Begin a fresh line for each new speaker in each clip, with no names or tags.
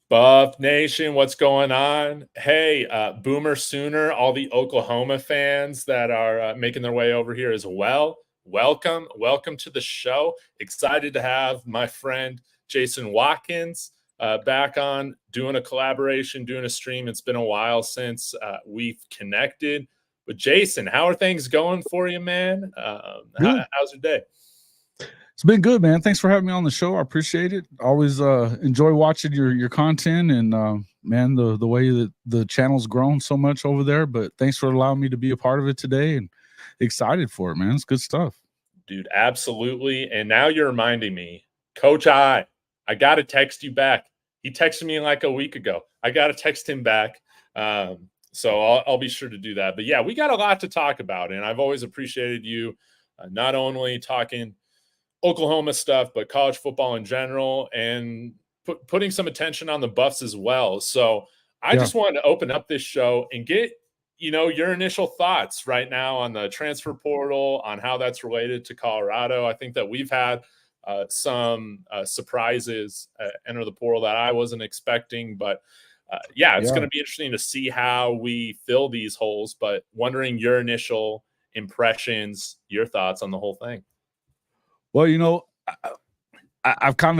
Buff Nation, what's going on? Hey, Boomer Sooner, all the Oklahoma fans that are making their way over here as well. Welcome to the show. Excited to have my friend Jason Watkins back on, doing a collaboration, doing a stream. It's been a while since we've connected. But Jason, how are things going for you, man? How's your day?
It's been good, man. Thanks for having me on the show. I appreciate it. Always enjoy watching your content and man, the way that the channel's grown so much over there. But thanks for allowing me to be a part of it today, and excited for it, man. It's good stuff.
Dude, absolutely. And now you're reminding me, Coach I got to text you back. He texted me like a week ago. I got to text him back. So I'll be sure to do that. But yeah, we got a lot to talk about. And I've always appreciated you not only talking Oklahoma stuff, but college football in general, and putting some attention on the Buffs as well. So I just wanted to open up this show and get, your initial thoughts right now on the transfer portal, on how that's related to Colorado. I think that we've had some surprises enter the portal that I wasn't expecting, but it's going to be interesting to see how we fill these holes, but wondering your initial impressions, your thoughts on the whole thing.
Well,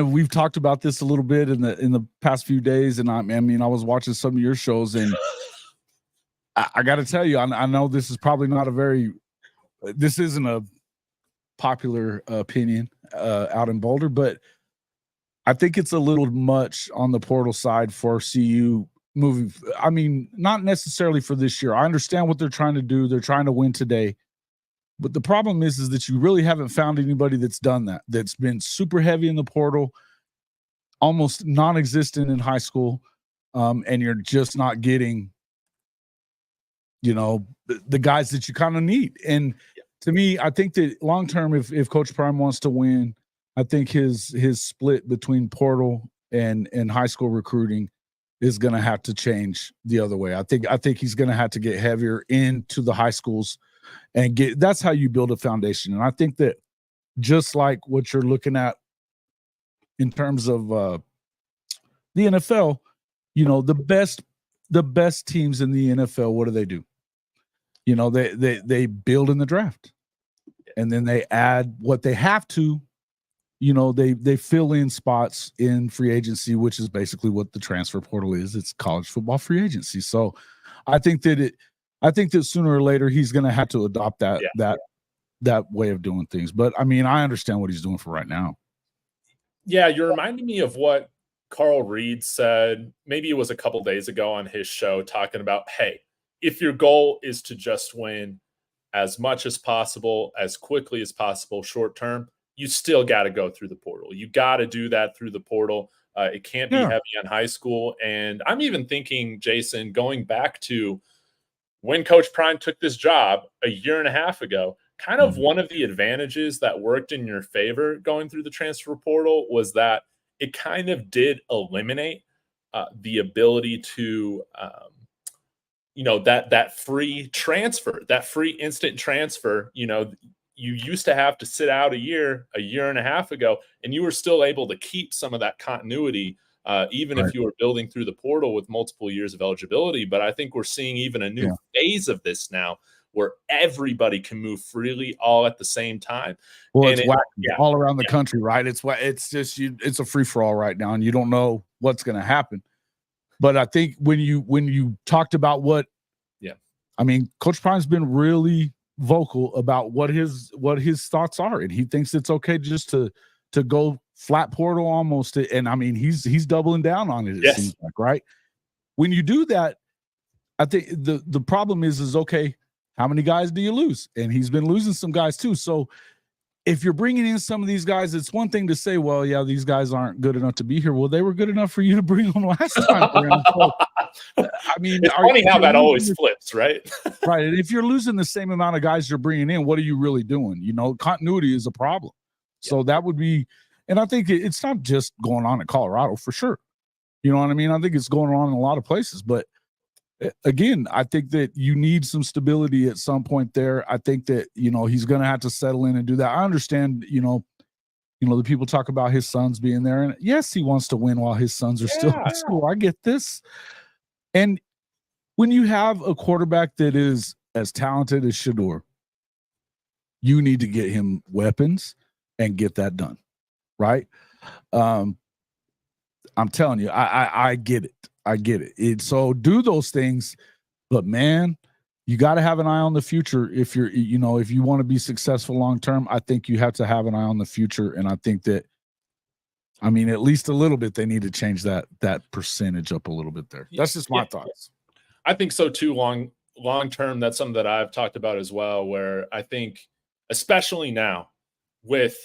we've talked about this a little bit in the past few days, and I was watching some of your shows, and I got to tell you, I know this is probably not this isn't a popular opinion out in Boulder, but I think it's a little much on the portal side for CU moving. I mean, not necessarily for this year. I understand what they're trying to do. They're trying to win today. But the problem is that you really haven't found anybody that's done that, that's been super heavy in the portal, almost non-existent in high school, and you're just not getting, the guys that you kind of need. And to me, I think that long-term, if Coach Prime wants to win, I think his split between portal and high school recruiting is going to have to change the other way. I think he's going to have to get heavier into the high schools. And that's how you build a foundation. And I think that just like what you're looking at in terms of the NFL, the best teams in the NFL, what do? They build in the draft, and then they add what they have to. They fill in spots in free agency, which is basically what the transfer portal is. It's college football free agency. So I think that sooner or later he's going to have to adopt that way of doing things. But I understand what he's doing for right now.
Yeah, you're reminding me of what Carl Reed said. Maybe it was a couple days ago on his show, talking about, hey, if your goal is to just win as much as possible, as quickly as possible, short term, you still got to go through the portal. You got to do that through the portal. It can't be heavy on high school. And I'm even thinking, Jason, going back to when Coach Prime took this job a year and a half ago, kind of one of the advantages that worked in your favor going through the transfer portal was that it kind of did eliminate the ability to, that free transfer, that free instant transfer. You used to have to sit out a year and a half ago, and you were still able to keep some of that continuity even if you were building through the portal with multiple years of eligibility. But I think we're seeing even a new phase of this now where everybody can move freely all at the same time.
Well, and it's all around the country, right? It's a free-for-all right now, and you don't know what's going to happen. But I think when you talked about Coach Prime's been really vocal about what his thoughts are, and he thinks it's okay just to go flat portal almost. And he's doubling down on it. It seems like, right? When you do that, I think the problem is okay, how many guys do you lose? And he's been losing some guys too. So if you're bringing in some of these guys, it's one thing to say, well, yeah, these guys aren't good enough to be here. Well, they were good enough for you to bring them last time around. So,
it's funny how that always flips, right?
Right. And if you're losing the same amount of guys you're bringing in, what are you really doing? Continuity is a problem. So that would be, and I think it's not just going on in Colorado for sure. You know what I mean? I think it's going on in a lot of places, but again, I think that you need some stability at some point there. I think that, he's going to have to settle in and do that. I understand, the people talk about his sons being there. And yes, he wants to win while his sons are still in school. I get this. And when you have a quarterback that is as talented as Shedeur, you need to get him weapons and get that done. Right? I'm telling you, I get it. I get it. So do those things, but man, you got to have an eye on the future. If if you want to be successful long term, I think you have to have an eye on the future. And I think that, at least a little bit, they need to change that percentage up a little bit there. That's just my thoughts.
I think so too. Long term, that's something that I've talked about as well. Where I think, especially now with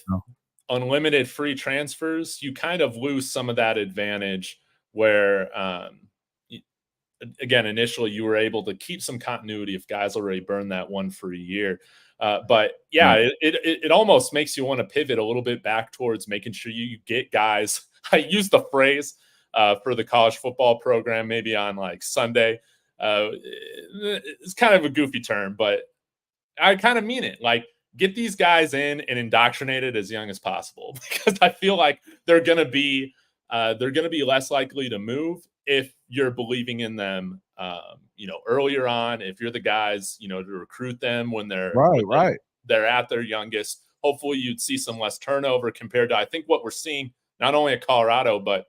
unlimited free transfers, you kind of lose some of that advantage where, again, initially you were able to keep some continuity if guys already burned that one free year. But it almost makes you want to pivot a little bit back towards making sure you get guys. I use the phrase for the college football program, maybe on like Sunday. It's kind of a goofy term, but I kind of mean it. Like, get these guys in and indoctrinated as young as possible, because I feel like they're going to be less likely to move if you're believing in them, earlier on. If you're the guys, to recruit them when they're they're at their youngest. Hopefully, you'd see some less turnover compared to, I think, what we're seeing not only at Colorado but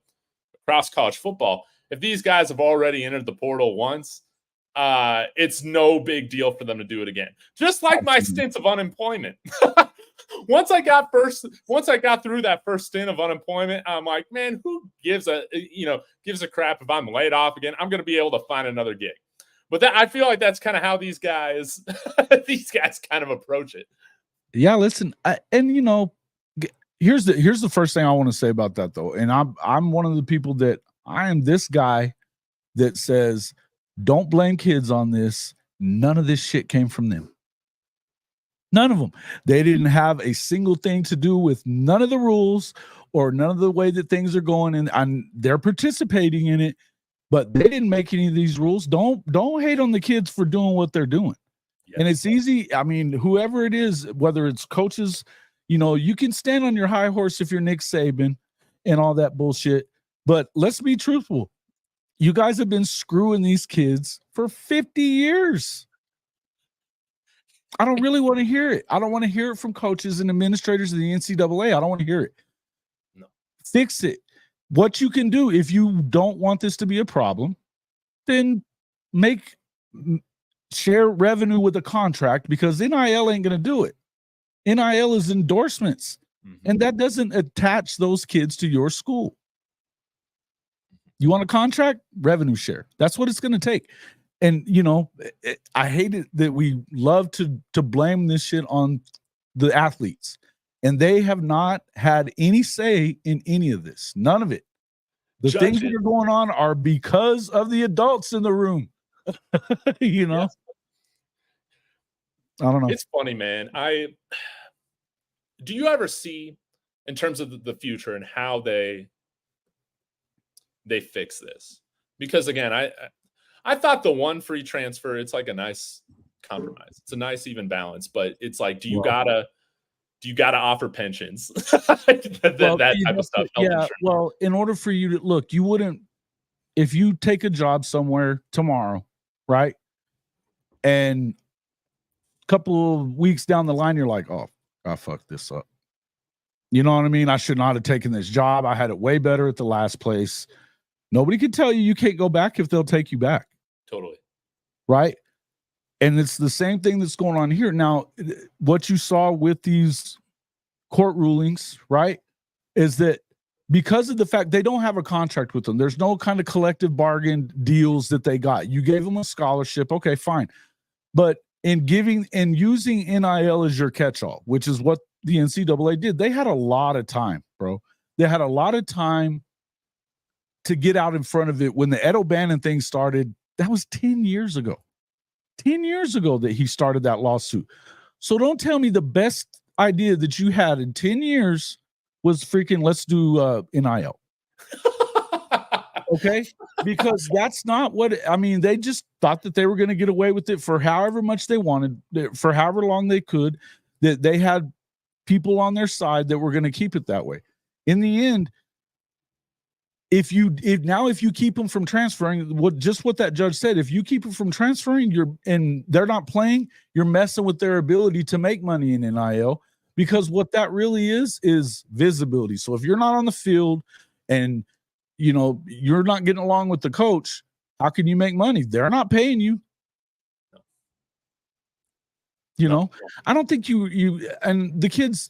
across college football. If these guys have already entered the portal once, it's no big deal for them to do it again. Just like my stints of unemployment. Once I got through that first stint of unemployment, I'm like, man, who gives a crap if I'm laid off again? I'm going to be able to find another gig. But I feel like that's kind of how these guys kind of approach it.
Yeah, listen, here's the first thing I want to say about that though, and I'm one of the people that I am this guy that says, don't blame kids on this. None of this shit came from them. None of them. They didn't have a single thing to do with none of the rules or none of the way that things are going, and they're participating in it, but they didn't make any of these rules. Don't hate on the kids for doing what they're doing. Yes. And it's easy. Whoever it is, whether it's coaches, you can stand on your high horse if you're Nick Saban and all that bullshit. But let's be truthful. You guys have been screwing these kids for 50 years. I don't really want to hear it. I don't want to hear it from coaches and administrators of the NCAA. I don't want to hear it. No. Fix it. What you can do, if you don't want this to be a problem, then share revenue with a contract, because NIL ain't going to do it. NIL is endorsements, and that doesn't attach those kids to your school. You want a contract? Revenue share. That's what it's going to take. And, I hate it that we love to blame this shit on the athletes. And they have not had any say in any of this. None of it. The things that are going on are because of the adults in the room. Yes. I don't know.
It's funny, man. Do you ever see, in terms of the future and how they fix this? Because again, I thought the one free transfer, it's like a nice compromise. It's a nice even balance, but it's like, do you gotta offer pensions? that type of stuff.
Yeah. Well, in order for you to look, you wouldn't, if you take a job somewhere tomorrow, right? And a couple of weeks down the line, you're like, oh, I fucked this up. You know what I mean? I should not have taken this job. I had it way better at the last place. Nobody can tell you can't go back if they'll take you back.
Totally.
Right? And it's the same thing that's going on here. Now, what you saw with these court rulings, right, is that because of the fact they don't have a contract with them, there's no kind of collective bargain deals that they got. You gave them a scholarship. Okay, fine. But in giving and using NIL as your catch-all, which is what the NCAA did, they had a lot of time, bro. They had a lot of time to get out in front of it. When the Ed O'Bannon thing started, that was 10 years ago. 10 years ago that he started that lawsuit. So don't tell me the best idea that you had in 10 years was freaking let's do NIL. Okay? Because that's not what, they just thought that they were going to get away with it for however much they wanted, for however long they could, that they had people on their side that were going to keep it that way. In the end, if you keep them from transferring, what that judge said, if you keep them from transferring, and they're not playing, you're messing with their ability to make money in NIL, because what that really is visibility. So if you're not on the field and you're not getting along with the coach, how can you make money? They're not paying you. I don't think you and the kids,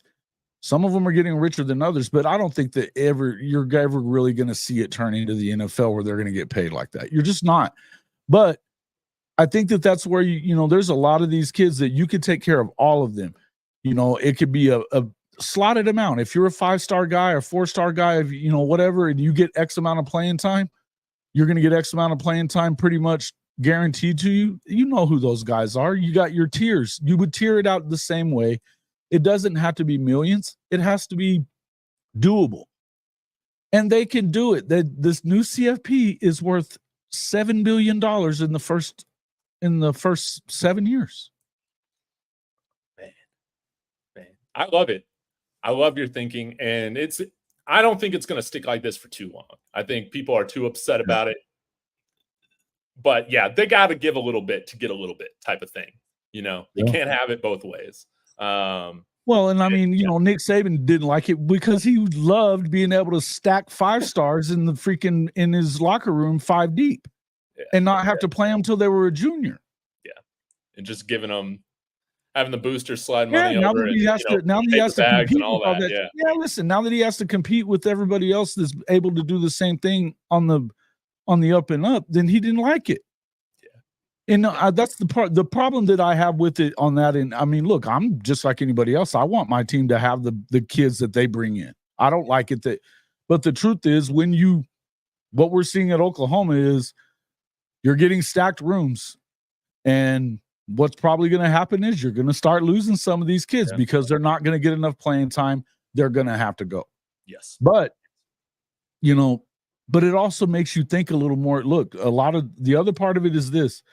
some of them are getting richer than others, but I don't think that you're ever really going to see it turn into the NFL where they're going to get paid like that. You're just not. But I think that's where there's a lot of these kids that you could take care of all of them. It could be a slotted amount. If you're a 5-star guy or 4-star guy, whatever, and you get X amount of playing time, you're going to get X amount of playing time pretty much guaranteed to you. You know who those guys are. You got your tiers. You would tier it out the same way. It doesn't have to be millions. It has to be doable. And they can do it. This new CFP is worth $7 billion in the first 7 years.
Man, I love it. I love your thinking. And I don't think it's going to stick like this for too long. I think people are too upset about it. But yeah, they got to give a little bit to get a little bit type of thing. You can't have it both ways.
Well, and I mean, Nick Saban didn't like it because he loved being able to stack 5-stars in his locker room 5 deep and not have to play them till they were a junior.
Yeah. And just having the booster slide money
now
over
that he has to compete
and all that.
Listen, now that he has to compete with everybody else that's able to do the same thing on the up and up, then he didn't like it. And that's the problem that I have with it on that. And I mean, look, I'm just like anybody else. I want my team to have the kids that they bring in. I don't like it but the truth is what we're seeing at Oklahoma is you're getting stacked rooms, and what's probably going to happen is you're going to start losing some of these kids because they're not going to get enough playing time. They're going to have to go. Yes. But it also makes you think a little more. Look, a lot of the other part of it is this.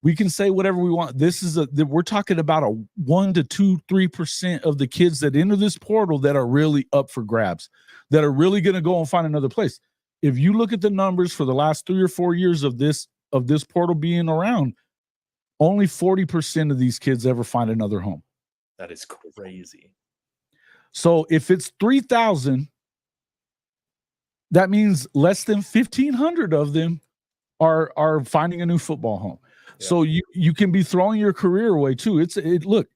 We can say whatever we want. We're talking about a 1 to 3% of the kids that enter this portal that are really up for grabs, that are really going to go and find another place. If you look at the numbers for the last 3 or 4 years of this portal being around, only 40% of these kids ever find another home.
That is crazy.
So if it's 3,000, that means less than 1,500 of them are finding a new football home. Yeah. So you can be throwing your career away too. Look,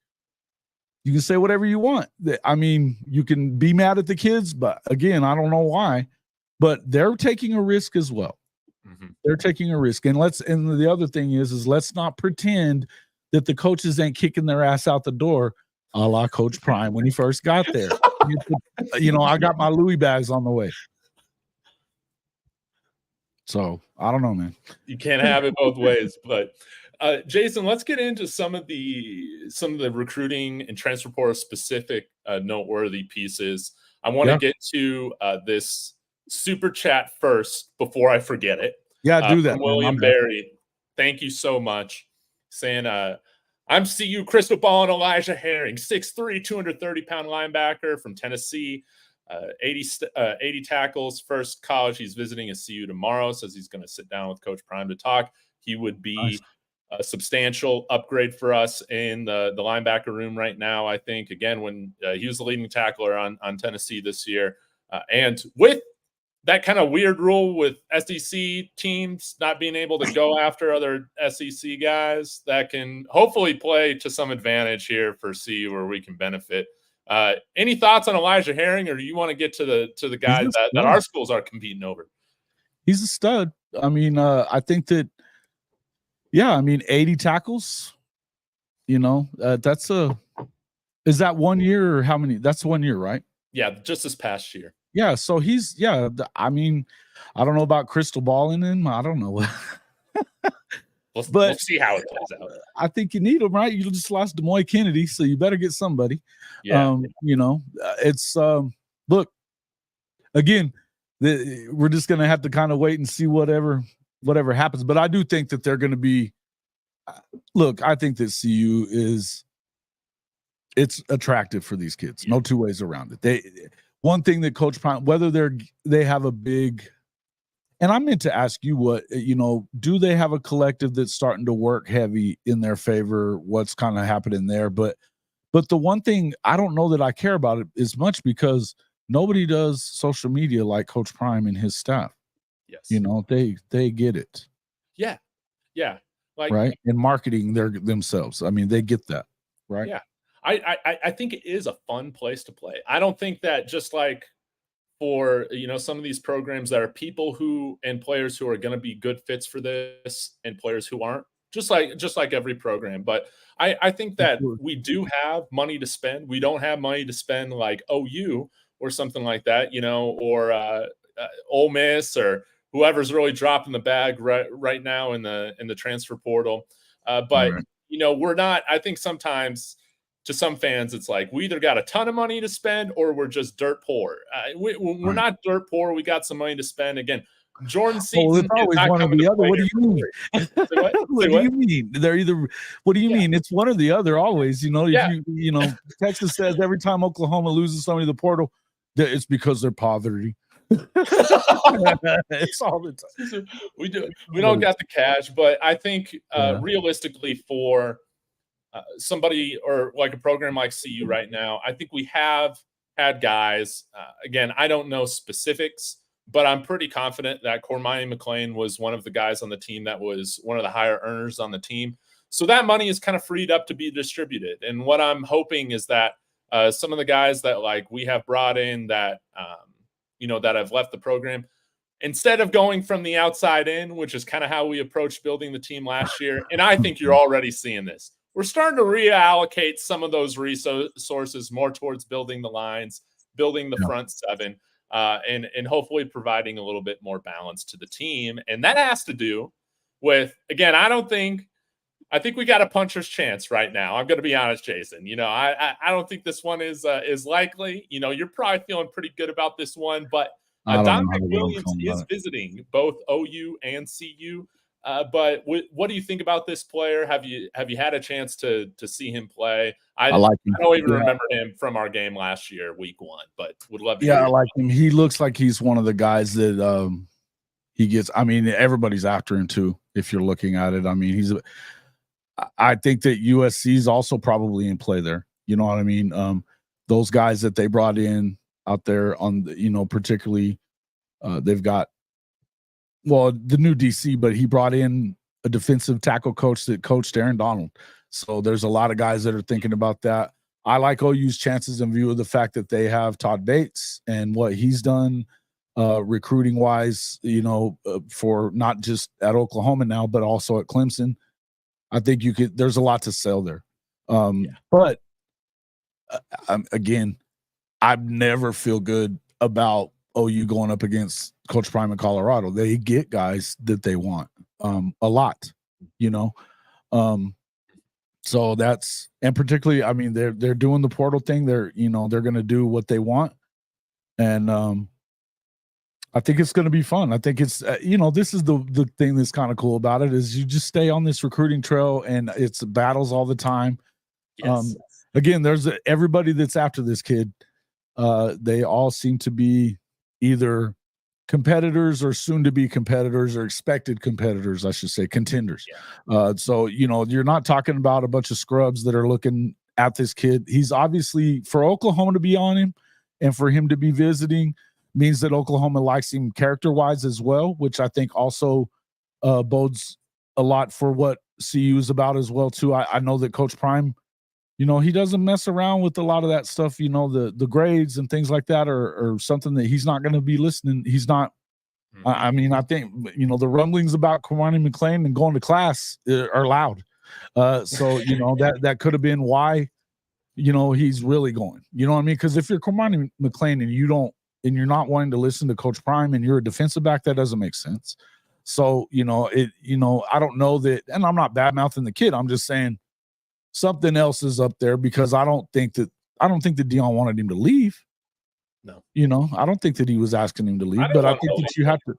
you can say whatever you want. I mean, you can be mad at the kids, but again, I don't know why, but they're taking a risk as well. Mm-hmm. They're taking a risk. And the other thing is let's not pretend that the coaches ain't kicking their ass out the door, a la Coach Prime when he first got there. I got my Louis bags on the way. So I don't know, man.
You can't have it both ways. But Jason, let's get into some of the recruiting and transfer portal specific noteworthy pieces. I want to get to this super chat first before I forget it.
Yeah, do that.
William Berry, thank you so much. Saying, I'm CU crystal ball and Elijah Herring, 6'3", 230-pound linebacker from Tennessee. 80 tackles, first college. He's visiting a CU tomorrow, says he's going to sit down with Coach Prime to talk. He would be a substantial upgrade for us in the linebacker room right now, I think. Again, when he was the leading tackler on Tennessee this year. And with that kind of weird rule with SEC teams not being able to go after other SEC guys, that can hopefully play to some advantage here for CU where we can benefit. Any thoughts on Elijah Herring, or do you want to get to the guys that our schools are competing over?
He's a stud. I mean, I think that, 80 tackles, is that 1 year or how many? That's 1 year, right?
Yeah, just this past year.
Yeah, so I don't know about crystal balling him. I don't know.
We'll see how it plays out.
I think you need him, right? You just lost Demoy Kennedy, so you better get somebody.
Yeah.
It's look, again, we're just going to have to kind of wait and see whatever happens. But I do think that they're going to be. Look, I think that CU is it's attractive for these kids. No two ways around it. One thing that Coach Prime, whether they have a big, and I meant to ask you what, do they have a collective that's starting to work heavy in their favor? What's kind of happening there? But the one thing I don't know that I care about it as much because nobody does social media like Coach Prime and his staff.
Yes.
They get it.
Yeah. Yeah.
Right. And marketing themselves. I mean, they get that. Right.
Yeah. I think it is a fun place to play. I don't think that just like for, some of these programs that are people and players who are going to be good fits for this and players who aren't, just like every program. But I think that we do have money to spend. We don't have money to spend like OU or something like that, or Ole Miss or whoever's really dropping the bag right now in the transfer portal. But we're not. I think sometimes to some fans, it's like we either got a ton of money to spend or we're just dirt poor. We're not dirt poor. We got some money to spend. Again, Jordan season.
It's always one or the other. What do you mean? What do you mean? They're either. What do you mean? It's one or the other. Always. If Texas says every time Oklahoma loses somebody to the portal, it's because they're poverty. It's all the time.
We don't got the cash, but I think realistically for somebody or like a program like CU right now, I think we have had guys. Again, I don't know specifics, but I'm pretty confident that Cormani McClain was one of the guys on the team that was one of the higher earners on the team. So that money is kind of freed up to be distributed. And what I'm hoping is that some of the guys that like we have brought in that that have left the program, instead of going from the outside in, which is kind of how we approached building the team last year. And I think you're already seeing this. We're starting to reallocate some of those resources more towards building the lines, building the front seven, and hopefully providing a little bit more balance to the team. And that has to do with, again, I think we got a puncher's chance right now. I'm going to be honest, Jason. I don't think this one is likely. You're probably feeling pretty good about this one, but Dominic Williams is visiting both OU and CU. But what do you think about this player? Have you had a chance to see him play? I like him. I don't even remember him from our game last year, week 1, but would love to.
I like him. He looks like he's one of the guys that he gets. I mean, everybody's after him too. If you're looking at it, I mean, I think that USC is also probably in play there. You know what I mean? Those guys that they brought in out there on the, particularly they've got, the new DC, but he brought in a defensive tackle coach that coached Aaron Donald. So there's a lot of guys that are thinking about that. I like OU's chances in view of the fact that they have Todd Bates and what he's done recruiting wise, for not just at Oklahoma now, but also at Clemson. I think there's a lot to sell there. But again, I never feel good about OU going up against Coach Prime in Colorado. They get guys that they want a lot, so that's, and particularly, I mean, they're doing the portal thing. They're going to do what they want. And I think it's going to be fun. I think it's, this is the thing that's kind of cool about it is you just stay on this recruiting trail and it's battles all the time. Yes. Again, there's everybody that's after this kid. They all seem to be either competitors or soon to be competitors or expected competitors, I should say, contenders. Yeah. So, you're not talking about a bunch of scrubs that are looking at this kid. He's obviously, for Oklahoma to be on him and for him to be visiting means that Oklahoma likes him character-wise as well, which I think also bodes a lot for what CU is about as well, too. I know that Coach Prime, he doesn't mess around with a lot of that stuff, the grades and things like that are something that he's not going to be listening. He's not. I mean, I think, the rumblings about Cormani McClain and going to class are loud. So, that could have been why, he's really going. You know what I mean? Because if you're Cormani McClain and you're not wanting to listen to Coach Prime and you're a defensive back, that doesn't make sense. So, I don't know that, and I'm not bad-mouthing the kid. I'm just saying something else is up there because I don't think that Deion wanted him to leave.
No.
I don't think that he was asking him to leave, but I think that you have to.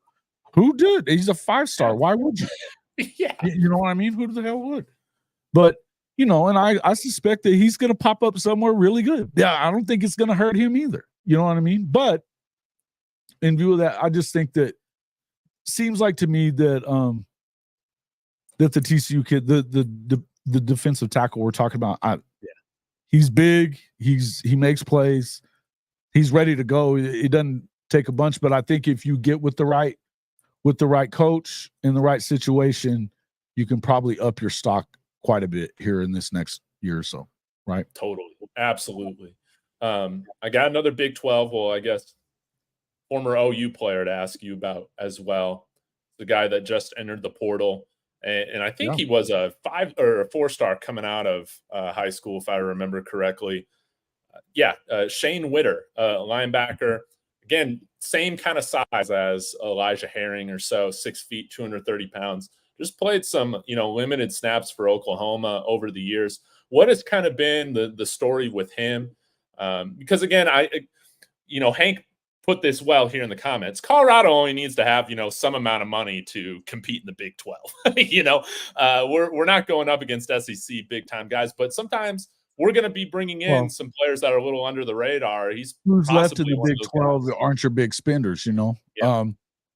Who did? He's a 5-star. Why would you?
Yeah.
You know what I mean? Who the hell would? But you know, and I suspect that he's going to pop up somewhere really good. Yeah, I don't think it's going to hurt him either. You know what I mean? But in view of that, I just think that seems like to me that that the TCU kid, the defensive tackle we're talking about, he's big, he makes plays, he's ready to go. It doesn't take a bunch, but I think if you get with the right coach in the right situation, you can probably up your stock quite a bit here in this next year or so, right?
Totally. Absolutely. I got another Big 12. Well, I guess former OU player to ask you about as well. The guy that just entered the portal. And I think he was a 5 or a 4-star coming out of high school, if I remember correctly. Shane Witter, linebacker. Again, same kind of size as Elijah Herring or so, 6 feet, 230 pounds. Just played some, limited snaps for Oklahoma over the years. What has kind of been the story with him? Because again, Hank put this well here in the comments. Colorado only needs to have, some amount of money to compete in the Big 12. We're not going up against SEC big time guys, but sometimes we're going to be bringing in some players that are a little under the radar.
Who's left in the Big 12 that aren't your big spenders,
Yeah.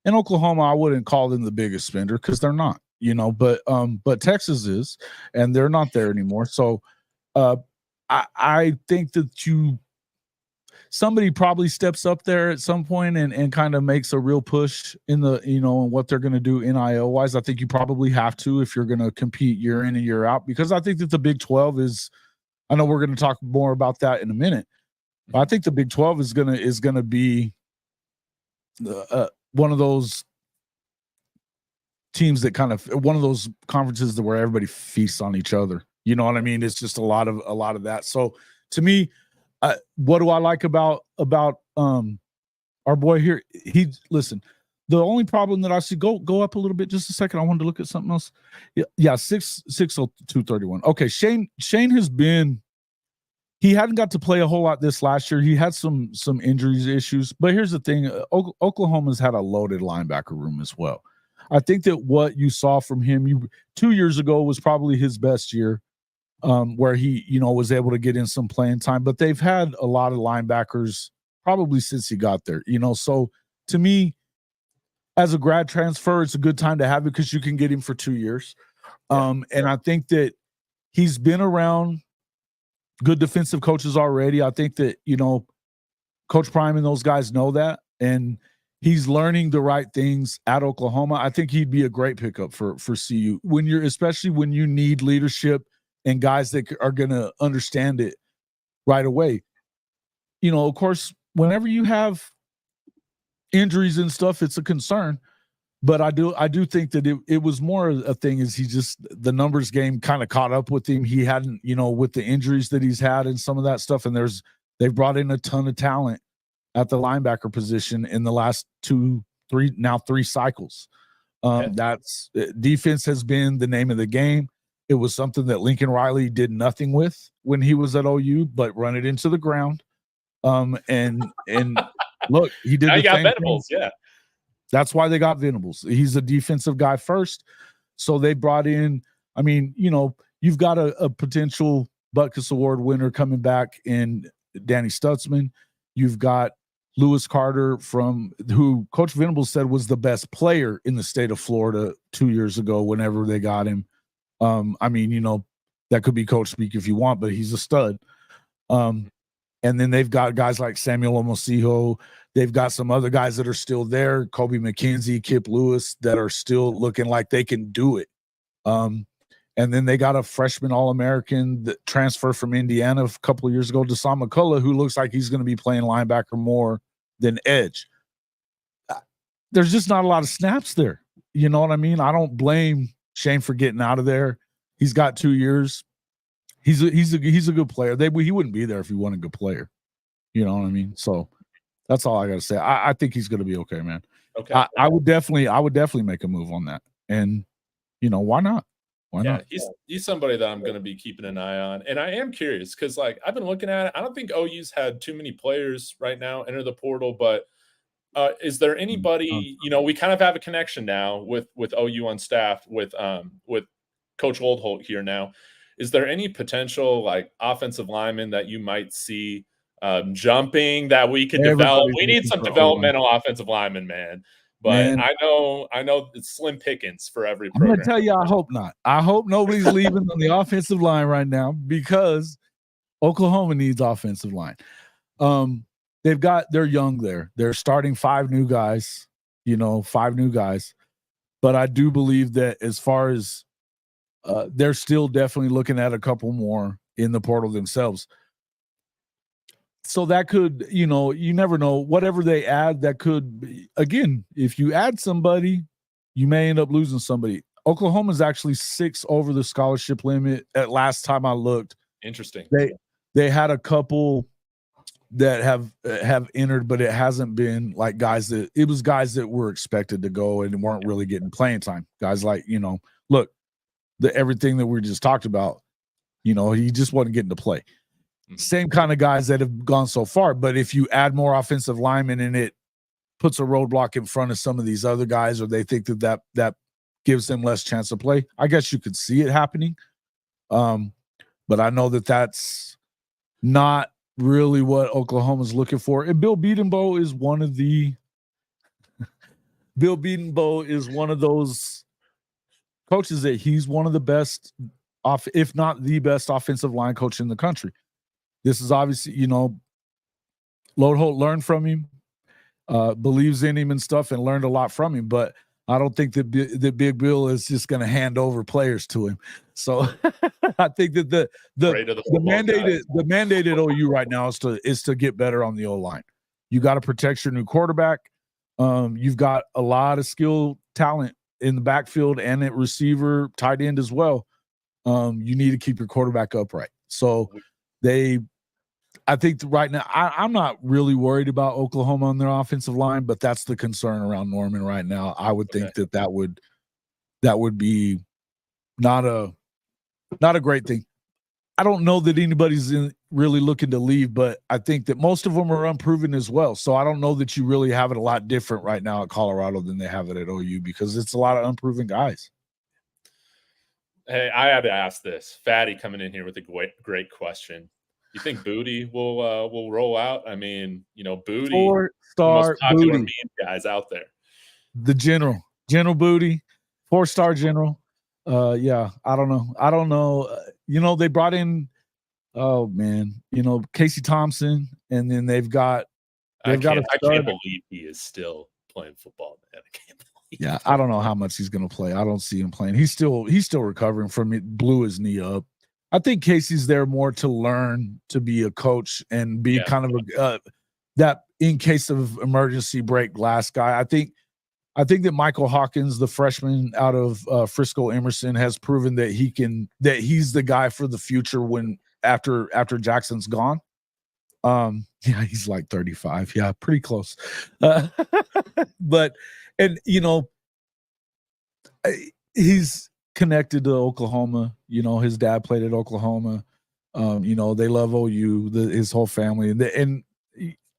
In Oklahoma, I wouldn't call them the biggest spender because they're not, but Texas is, and they're not there anymore. So I think that somebody probably steps up there at some point and kind of makes a real push in the, in what they're going to do NIL wise. I think you probably have to if you're going to compete year in and year out, because I think that the Big 12 is, I know we're going to talk more about that in a minute, but I think the Big 12 is going to be one of those teams that kind of, one of those conferences where everybody feasts on each other. You know what I mean? It's just a lot of that. So to me, what do I like about our boy here? Listen, the only problem that I see, go up a little bit, just a second. I wanted to look at something else. Yeah, 6'231. Okay, Shane has been, he hadn't got to play a whole lot this last year. He had some injuries issues, but here's the thing: Oklahoma's had a loaded linebacker room as well. I think that what you saw from him 2 years ago was probably his best year, where he, was able to get in some playing time, but they've had a lot of linebackers probably since he got there, so to me, as a grad transfer, it's a good time to have it because you can get him for 2 years. And I think that he's been around good defensive coaches already. I think that, Coach Prime and those guys know that, and he's learning the right things at Oklahoma. I think he'd be a great pickup for CU especially when you need leadership and guys that are going to understand it right away. Of course, whenever you have injuries and stuff, it's a concern, but I do think that it was more a thing is the numbers game kind of caught up with him. He hadn't, with the injuries that he's had and some of that stuff. And they've brought in a ton of talent at the linebacker position in the last 3 cycles. That's defense has been the name of the game. It was something that Lincoln Riley did nothing with when he was at OU, but run it into the ground. And look, he did.
Now
the
you got
same
Venables,
thing.
yeah.
That's why they got Venables. He's a defensive guy first, so they brought in. I mean, you've got a potential Butkus Award winner coming back in Danny Stutzman. You've got Lewis Carter who Coach Venables said was the best player in the state of Florida 2 years ago. Whenever they got him. I mean, that could be coach speak if you want, but he's a stud. And then they've got guys like Samuel Omosiho. They've got some other guys that are still there, Kobe McKenzie, Kip Lewis, that are still looking like they can do it. And then they got a freshman All-American that transferred from Indiana a couple of years ago, Deshaun McCullough, who looks like he's going to be playing linebacker more than edge. There's just not a lot of snaps there. You know what I mean? I don't blame Shane for getting out of there. He's got 2 years. He's a good player. He wouldn't be there if he wasn't a good player. You know what I mean? So that's all I got to say. I think he's going to be okay, man.
Okay.
I would definitely make a move on that. And why not? Why not?
He's somebody that I'm going to be keeping an eye on. And I am curious because, I've been looking at it. I don't think OU's had too many players right now enter the portal, but is there anybody, we kind of have a connection now with OU on staff with Coach Oldholt here now. Is there any potential like offensive lineman that you might see jumping that we could develop? We need some developmental offensive linemen, man. But I know it's slim pickings for every program.
I'm going to tell you, I hope not. I hope nobody's leaving on the offensive line right now because Oklahoma needs offensive line. They're young there. They're starting 5 new guys, 5 new guys. But I do believe that as far as they're still definitely looking at a couple more in the portal themselves. So that could, you never know. Whatever they add, that could be, again, if you add somebody, you may end up losing somebody. Oklahoma's actually 6 over the scholarship limit at last time I looked.
Interesting.
They had a couple that have entered, but it hasn't been like guys that were expected to go and weren't really getting playing time. Guys like, look, everything that we just talked about, he just wasn't getting to play. Same kind of guys that have gone so far. But if you add more offensive linemen and it puts a roadblock in front of some of these other guys, or they think that gives them less chance to play, I guess you could see it happening. But I know that that's not really what Oklahoma's looking for. And Bill Bedenbaugh is one of those coaches that he's one of the best, if not the best offensive line coach in the country. This is obviously, Lode Holt learned from him, believes in him and stuff, and learned a lot from him. But I don't think that Big Bill is just going to hand over players to him. So I think that the mandate at OU right now is to get better on the O-line. You got to protect your new quarterback. You've got a lot of skill talent in the backfield and at receiver, tight end as well. You need to keep your quarterback upright. So I think right now, I'm not really worried about Oklahoma on their offensive line, but that's the concern around Norman right now. I would think that would be not a great thing. I don't know that anybody's really looking to leave, but I think that most of them are unproven as well. So I don't know that you really have it a lot different right now at Colorado than they have it at OU, because it's a lot of unproven guys.
Hey, I had to ask this. Fatty coming in here with a great question. You think Booty will roll out? I mean, Booty,
4-star
most popular
Booty,
meme guys out there.
The General Booty, 4-star General. Yeah, I don't know. They brought in, Casey Thompson, and then they've got.
I can't believe he is still playing football, man. I can't believe.
Yeah, I don't know how much he's going to play. I don't see him playing. He's still recovering from it. Blew his knee up. I think Casey's there more to learn to be a coach and be kind of that in case of emergency break glass guy. I think that Michael Hawkins, the freshman out of Frisco Emerson, has proven that he's the guy for the future when after Jackson's gone. Yeah, he's like 35. Yeah, pretty close. But he's connected to Oklahoma. His dad played at Oklahoma. They love OU, his whole family. And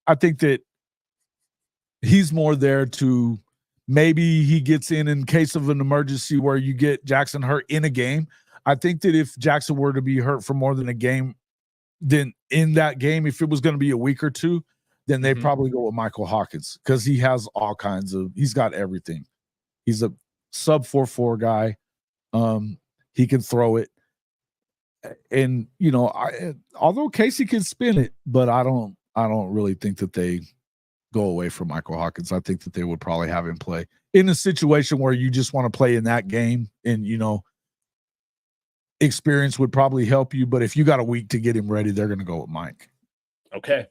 I think that he's more there to maybe he gets in case of an emergency where you get Jackson hurt in a game. I think that if Jackson were to be hurt for more than a game, then in that game, if it was going to be a week or two, then they'd probably go with Michael Hawkins, because he has he's got everything. He's a sub 4.4 guy. He can throw it. And, although Casey can spin it, but I don't really think that they go away from Michael Hawkins. I think that they would probably have him play in a situation where you just want to play in that game, and, experience would probably help you. But if you got a week to get him ready, they're going to go with Mike.
Okay.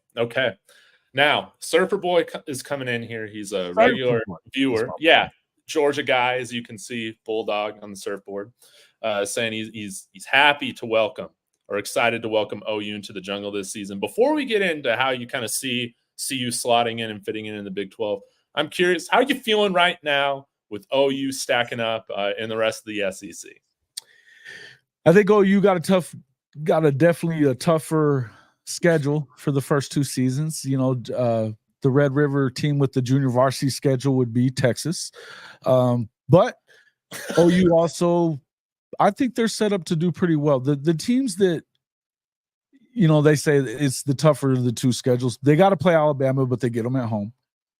Now, Surfer Boy is coming in here. He's a regular viewer. Yeah. Georgia guy, as you can see, Bulldog on the surfboard, saying he's happy to welcome, or excited to welcome, OU into the jungle this season. Before we get into how you kind of see you slotting in and fitting in the Big 12, I'm curious, how are you feeling right now with OU stacking up in the rest of the SEC?
I think OU got definitely a tougher schedule for the first 2 seasons. The Red River team with the junior varsity schedule would be Texas. But OU also, I think they're set up to do pretty well. The teams that, you know, they say it's the tougher of the two schedules. They got to play Alabama, but they get them at home.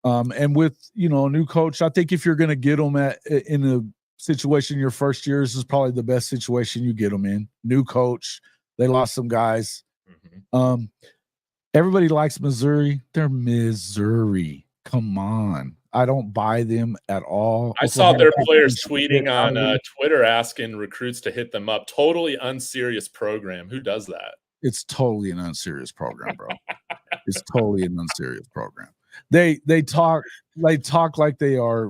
And with, you know, a new coach, I think if you're going to get them in a situation your first year, this is probably the best situation you get them in. New coach, they lost some guys. Mm-hmm. Everybody likes Missouri. They're Missouri. Come on. I don't buy them at all.
I saw their players tweeting on Twitter asking recruits to hit them up. Totally unserious program. Who does that?
It's totally an unserious program, bro. It's totally an unserious program. They talk like they are.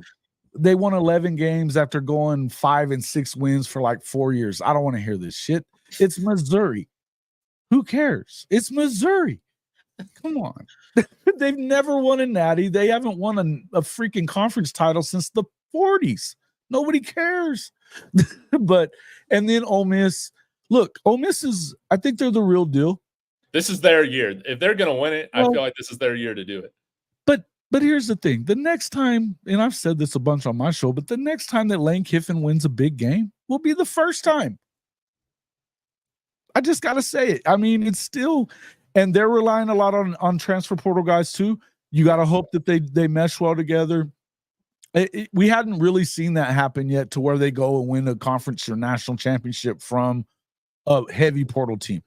They won 11 games after going 5 and 6 wins for like 4 years. I don't want to hear this shit. It's Missouri. Who cares? It's Missouri. Come on. They've never won a natty. They haven't won a freaking conference title since the 40s. Nobody cares. And then Ole Miss. Look, Ole Miss is, I think they're the real deal.
This is their year. If they're going to win it, I feel like this is their year to do it.
But here's the thing. The next time, and I've said this a bunch on my show, but the next time that Lane Kiffin wins a big game will be the first time. I just got to say it. I mean, it's still, and they're relying a lot on transfer portal guys too. You got to hope that they mesh well together. We hadn't really seen that happen yet to where they go and win a conference or national championship from a heavy portal team.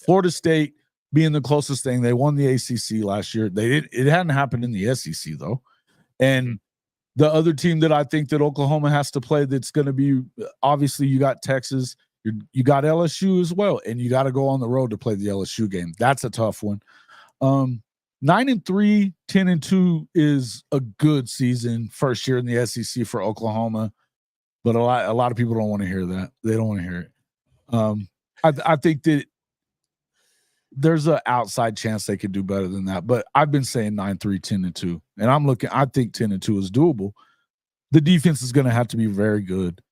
Florida State being the closest thing. They won the ACC last year. It hadn't happened in the SEC though. And the other team that I think that Oklahoma has to play that's going to be, obviously you got Texas, you got LSU as well, and you got to go on the road to play the LSU game. That's a tough one. 9-3, 10-2 is a good season, first year in the SEC for Oklahoma, but a lot of people don't want to hear that. They don't want to hear it. I think that there's an outside chance they could do better than that, but I've been saying 9-3, 10-2, and I think 10-2 is doable. The defense is going to have to be very good,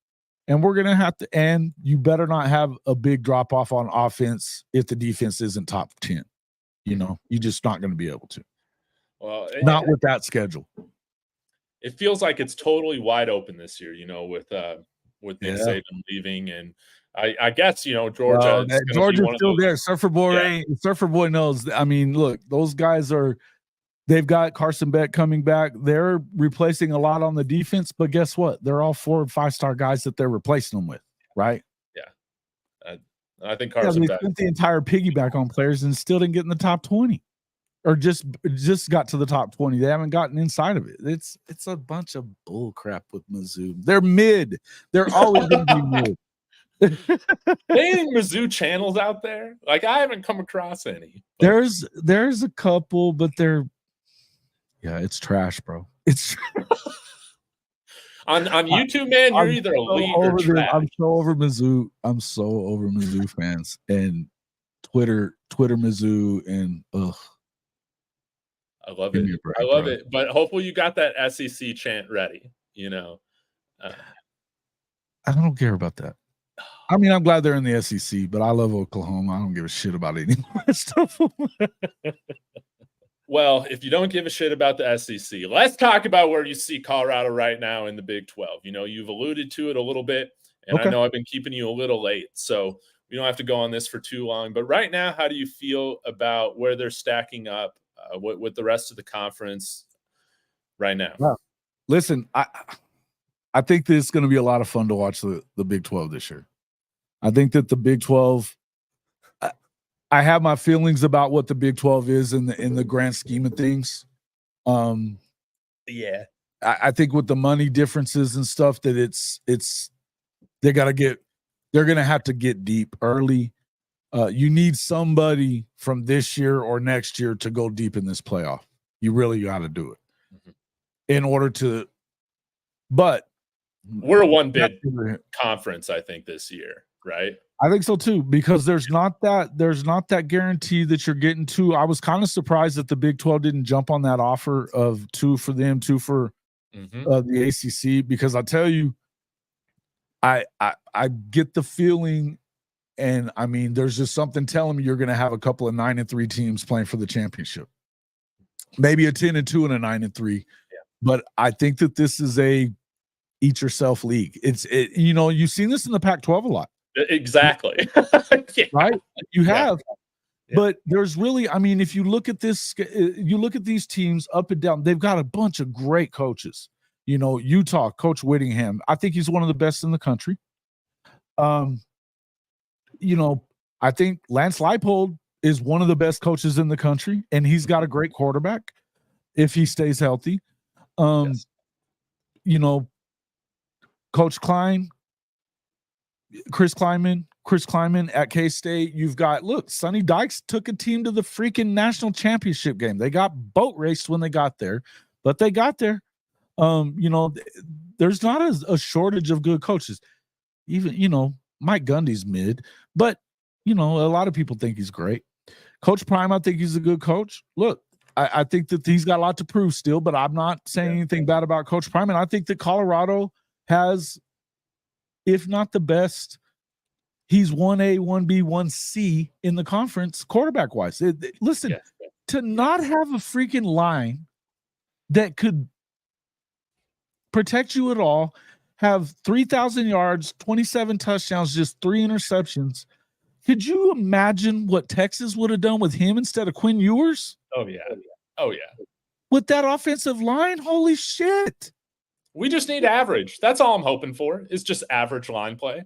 and we're going to have to, and you better not have a big drop off on offense if the defense isn't top 10. You know, you're just not going to be able to. Well, not with that schedule.
It feels like it's totally wide open this year, you know, with Nick Saban leaving, and I guess, you know, Georgia.
Georgia's still there. Surfer Boy knows. I mean, look, those guys they've got Carson Beck coming back. They're replacing a lot on the defense, but guess what? They're all 4 or 5-star guys that they're replacing them with, right?
Yeah. I think Carson Beck
spent the entire piggyback on players and still didn't get in the top 20. Or just got to the top 20. They haven't gotten inside of it. It's a bunch of bull crap with Mizzou. They're mid. They're always going to be mid.
Any Mizzou channels out there? Like, I haven't come across any.
There's a couple, but it's trash, bro. It's
on YouTube, man. You're either elite or trash.
I'm so over Mizzou. I'm so over Mizzou fans and Twitter Mizzou and ugh.
I love it. I love it. But hopefully you got that SEC chant ready. You know,
I don't care about that. I mean, I'm glad they're in the SEC, but I love Oklahoma. I don't give a shit about any of that stuff.
Well, if you don't give a shit about the SEC, let's talk about where you see Colorado right now in the Big 12. You know, you've alluded to it a little bit, and I know I've been keeping you a little late, so we don't have to go on this for too long. But right now, how do you feel about where they're stacking up with the rest of the conference right now?
Well, listen, I think that it's going to be a lot of fun to watch the Big 12 this year. I think that the Big 12, I have my feelings about what the Big 12 is in the grand scheme of things.
Yeah.
I think with the money differences and stuff that they're going to have to get deep early. You need somebody from this year or next year to go deep in this playoff. You really got to do it in order to, but
we're a one bid conference, I think, this year, right?
I think so too, because there's not that guarantee that you're getting 2. I was kind of surprised that the Big 12 didn't jump on that offer of 2 for them, 2 for the ACC, because I tell you, I get the feeling, and I mean, there's just something telling me you're going to have a couple of 9-3 teams playing for the championship, maybe a 10-2 and a 9-3. Yeah. But I think that this is eat yourself league. You've seen this in the Pac-12 a lot.
Exactly.
Yeah. Right? You have.
Yeah.
But there's really, I mean, if you look at this, you look at these teams up and down, they've got a bunch of great coaches. Utah, Coach Whittingham, I think he's one of the best in the country. I think Lance Leipold is one of the best coaches in the country, and he's got a great quarterback if he stays healthy.
Yes.
Coach Klein, Chris Klieman at K-State. You've got, Sonny Dykes took a team to the freaking national championship game. They got boat raced when they got there, but they got there. There's not a shortage of good coaches. Even, Mike Gundy's mid, but, a lot of people think he's great. Coach Prime, I think he's a good coach. Look, I think that he's got a lot to prove still, but I'm not saying anything bad about Coach Prime. And I think that Colorado has, if not the best, he's 1A, 1B, 1C in the conference quarterback-wise. Listen, to not have a freaking line that could protect you at all, have 3,000 yards, 27 touchdowns, just 3 interceptions. Could you imagine what Texas would have done with him instead of Quinn Ewers?
Oh, yeah.
With that offensive line, holy shit.
We just need average. That's all I'm hoping for, is just average line play.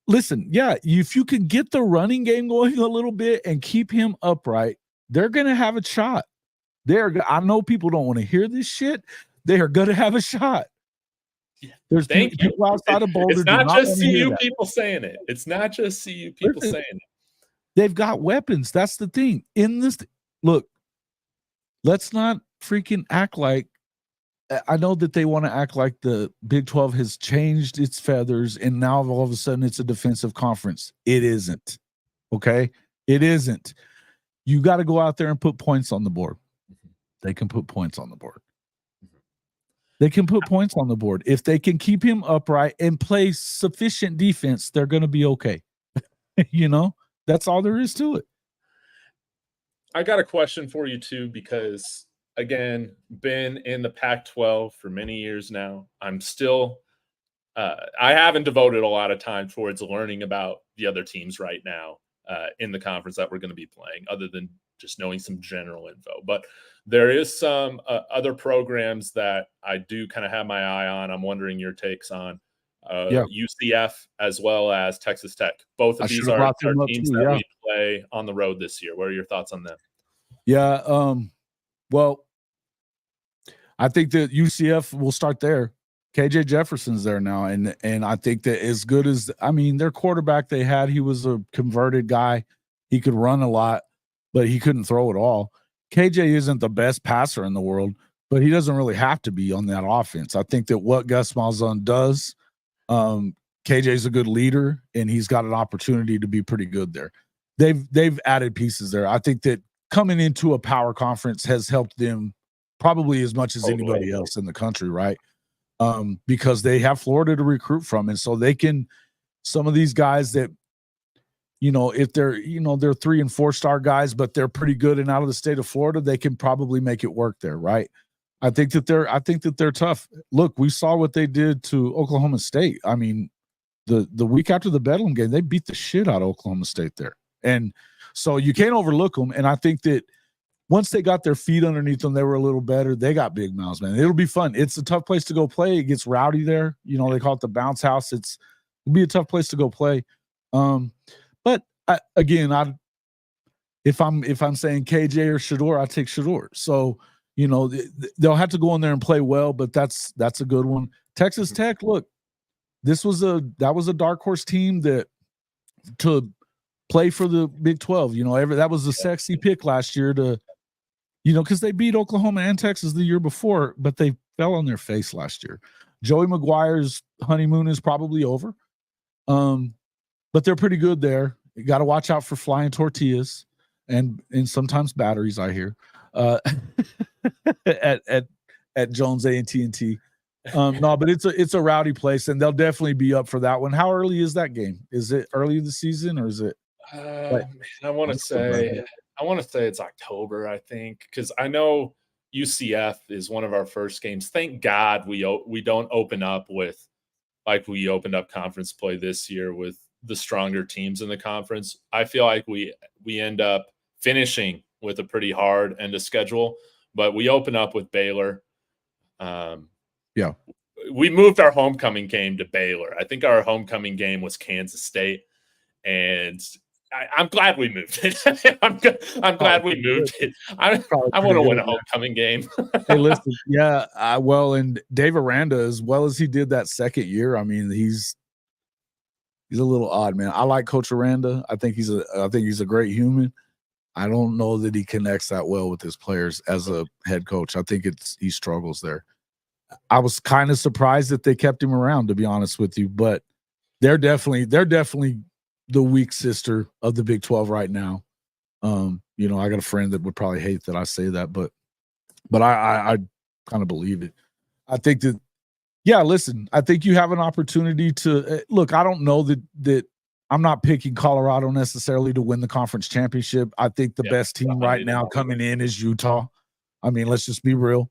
Listen, if you can get the running game going a little bit and keep him upright, they're going to have a shot. I know people don't want to hear this shit. They are going to have a shot. There's people outside of Boulder.
It's not just CU people saying it. It's not just CU people saying it.
They've got weapons. That's the thing. Look, let's not freaking act like, I know that they want to act like the Big 12 has changed its feathers and now all of a sudden it's a defensive conference. It isn't. Okay? It isn't. You got to go out there and put points on the board. They can put points on the board. They can put points on the board. If they can keep him upright and play sufficient defense, they're going to be okay. That's all there is to it.
I got a question for you too, because again, been in the Pac-12 for many years now. I'm still, I haven't devoted a lot of time towards learning about the other teams right now in the conference that we're going to be playing, other than just knowing some general info. But there is some other programs that I do kind of have my eye on. I'm wondering your takes on UCF as well as Texas Tech. Both of these are teams that we play on the road this year. What are your thoughts on them?
Yeah. Well, I think that UCF will start there. KJ Jefferson's there now. And I think that as good as, their quarterback they had, he was a converted guy. He could run a lot, but he couldn't throw at all. KJ isn't the best passer in the world, but he doesn't really have to be on that offense. I think that what Gus Malzahn does, KJ's a good leader, and he's got an opportunity to be pretty good there. They've added pieces there. I think that coming into a power conference has helped them probably as much as anybody else in the country, right? Because they have Florida to recruit from, and so they can. Some of these guys that, if they're 3 and 4 star guys, but they're pretty good and out of the state of Florida, they can probably make it work there, right? I think that they're tough. Look, we saw what they did to Oklahoma State. The week after the Bedlam game, they beat the shit out of Oklahoma State there. And so you can't overlook them. And I think that once they got their feet underneath them, they were a little better. They got big mouths, man. It'll be fun. It's a tough place to go play. It gets rowdy there. They call it the bounce house. It'll be a tough place to go play. But if I'm saying KJ or Shedeur, I take Shedeur. So, they'll have to go in there and play well, but that's a good one. Texas Tech, look, that was a dark horse team that to play for the Big 12. That was the sexy pick last year to, because they beat Oklahoma and Texas the year before, but they fell on their face last year. Joey McGuire's honeymoon is probably over. But they're pretty good there. You got to watch out for flying tortillas and sometimes batteries, I hear, at Jones A&T. No, but it's a rowdy place, and they'll definitely be up for that one. How early is that game? Is it early in the season, or is it?
I want to say it's October, I think, because I know UCF is one of our first games. Thank God we don't open up with like we opened up conference play this year with the stronger teams in the conference. I feel like we end up finishing with a pretty hard end of schedule, but we open up with Baylor.
Yeah.
We moved our homecoming game to Baylor. I think our homecoming game was Kansas State, and I'm glad we moved it. I'm glad we moved it. I want to win a homecoming game.
Hey, listen, yeah, well, and Dave Aranda, as well as he did that second year, I mean, he's a little odd, man. I like Coach Aranda. I think he's a great human. I don't know that he connects that well with his players as a head coach. I think he struggles there. I was kind of surprised that they kept him around, to be honest with you, but they're definitely the weak sister of the Big 12 right now. You know, I got a friend that would probably hate that I say that, but I kind of believe it. I think that, yeah, listen, I think you have an opportunity to look. I don't know that I'm not picking Colorado necessarily to win the conference championship. I think the best team right now coming in is Utah. I mean, let's just be real.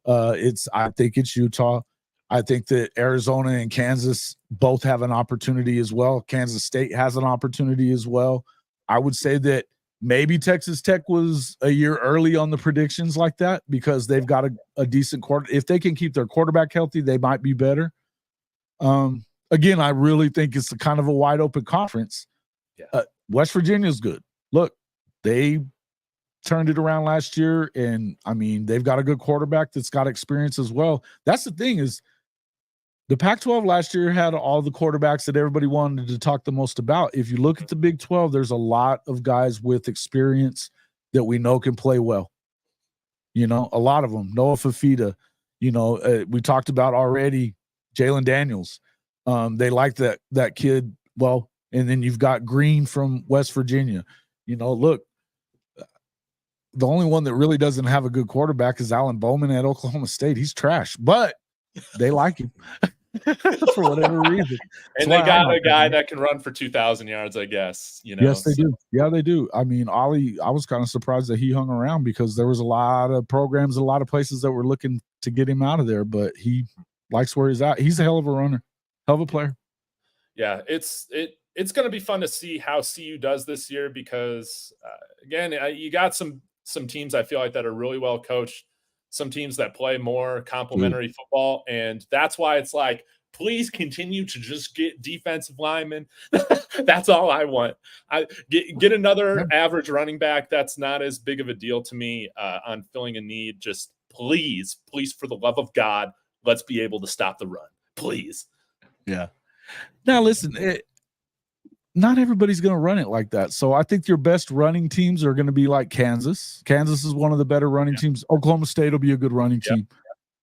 I think it's Utah. I think that Arizona and Kansas both have an opportunity as well. Kansas State has an opportunity as well. I would say that maybe Texas Tech was a year early on the predictions like that because they've got a decent quarter. If they can keep their quarterback healthy, they might be better. Again, I really think it's a kind of a wide open conference. Yeah. West Virginia's good. Look, they turned it around last year, and I mean, they've got a good quarterback that's got experience as well. That's the thing is the Pac-12 last year had all the quarterbacks that everybody wanted to talk the most about. If you look at the Big 12, there's a lot of guys with experience that we know can play well. You know, a lot of them. Noah Fafita, you know, we talked about already Jalen Daniels. They like that kid. Well, and then you've got Green from West Virginia. You know, look, the only one that really doesn't have a good quarterback is Alan Bowman at Oklahoma State. He's trash, but they like him for whatever reason.
And they got a guy that can run for 2,000 yards, I guess. You know,
yes, they do. Yeah, they do. I mean, Ollie, I was kind of surprised that he hung around because there was a lot of programs, a lot of places that were looking to get him out of there, but he likes where he's at. He's a hell of a runner, hell of a player.
Yeah, it's going to be fun to see how CU does this year because, again, you got some teams I feel like that are really well coached, some teams that play more complementary football, and that's why it's like, please continue to just get defensive linemen. That's all I want. Get another average running back. That's not as big of a deal to me on filling a need. Just please, for the love of God, let's be able to stop the run. Please.
Yeah. Now, listen, not everybody's going to run it like that. So I think your best running teams are going to be like Kansas. Kansas is one of the better running teams. Oklahoma State will be a good running team.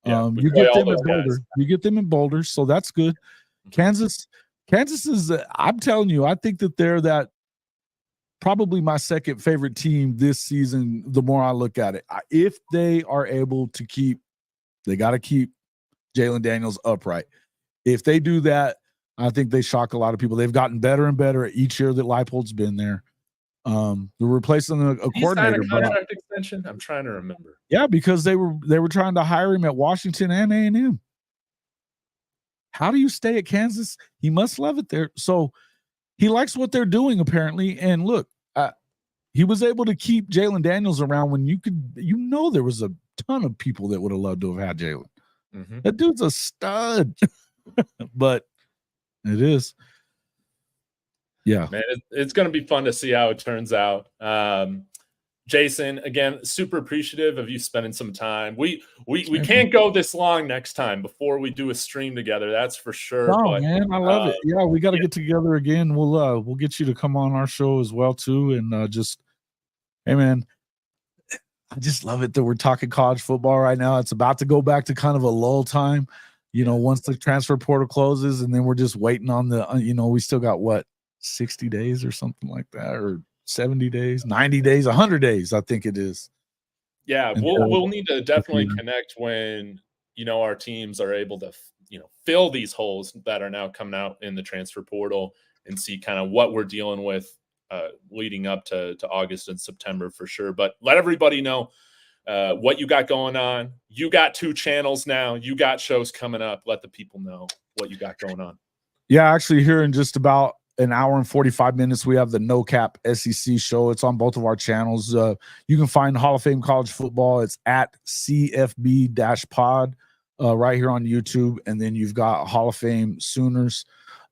You get them in Boulder. You get them in Boulder, so that's good. Kansas is, I'm telling you, I think that they're that probably my second favorite team this season, the more I look at it. If they are able to they got to keep Jalen Daniels upright. If they do that, I think they shock a lot of people. They've gotten better and better each year that Leipold's been there. They're replacing a coordinator.
He's signed a contract extension. I'm trying to remember.
Yeah, because they were trying to hire him at Washington and A&M. How do you stay at Kansas? He must love it there. So he likes what they're doing apparently. And look, he was able to keep Jalen Daniels around when there was a ton of people that would have loved to have had Jalen. Mm-hmm. That dude's a stud. But it is. Yeah.
Man, it's going to be fun to see how it turns out. Jason, again, super appreciative of you spending some time. We can't go this long next time before we do a stream together. That's for sure.
Oh, man, I love it. Yeah, we got to get together again. We'll get you to come on our show as well too. And hey, man, I just love it that we're talking college football right now. It's about to go back to kind of a lull time. You know, once the transfer portal closes, and then we're just waiting on we still got 60 days or something like that, or 70 days, 90 days, 100 days, I think it is.
Yeah, we'll need to definitely connect when, our teams are able to, fill these holes that are now coming out in the transfer portal and see kind of what we're dealing with leading up to August and September for sure. But let everybody know what you got going on. You got 2 channels now. You got shows coming up. Let the people know what you got going on.
Yeah, actually, here in just about an hour and 45 minutes, we have the No Cap SEC show. It's on both of our channels. You can find Hall of Fame College Football. It's at CFB-pod right here on YouTube. And then you've got Hall of Fame Sooners.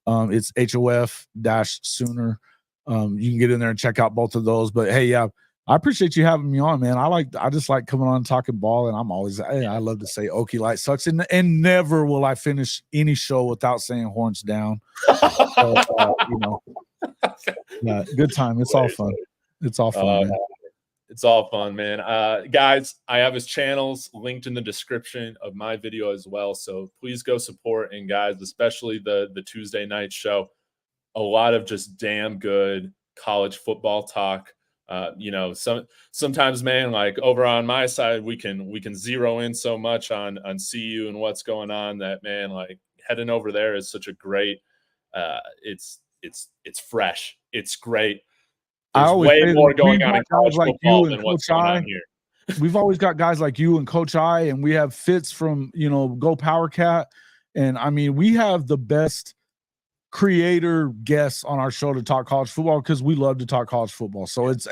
It's HOF-Sooner. You can get in there and check out both of those. But hey, yeah, I appreciate you having me on, man. I just like coming on and talking ball, and I love to say Okie Light sucks, and never will I finish any show without saying horns down. So, yeah, good time. It's all fun. It's all fun, man.
It's all fun, man. Guys, I have his channels linked in the description of my video as well. So please go support. And guys, especially the Tuesday night show, a lot of just damn good college football talk. Sometimes, man, like over on my side, we can zero in so much on CU and what's going on that, man, like heading over there is such a great, it's fresh. It's great. There's way more going on in college football than what's going on here.
We've always got guys like you and Coach I, and we have Fitz from, Go Power Cat. And I mean, we have the best creator guests on our show to talk college football because we love to talk college football. So it's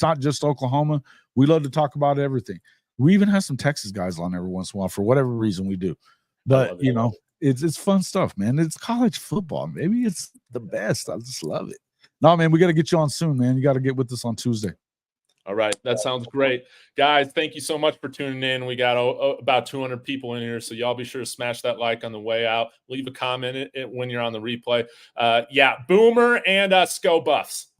not just Oklahoma. We love to talk about everything. We even have some Texas guys on every once in a while for whatever reason we do. But it's fun stuff, man. It's college football. Maybe it's the best. I just love it. No, man, we got to get you on soon, man. You got to get with us on Tuesday.
All right. That sounds great. Guys, thank you so much for tuning in. We got about 200 people in here, so y'all be sure to smash that like on the way out. Leave a comment when you're on the replay. Boomer and Sco Buffs.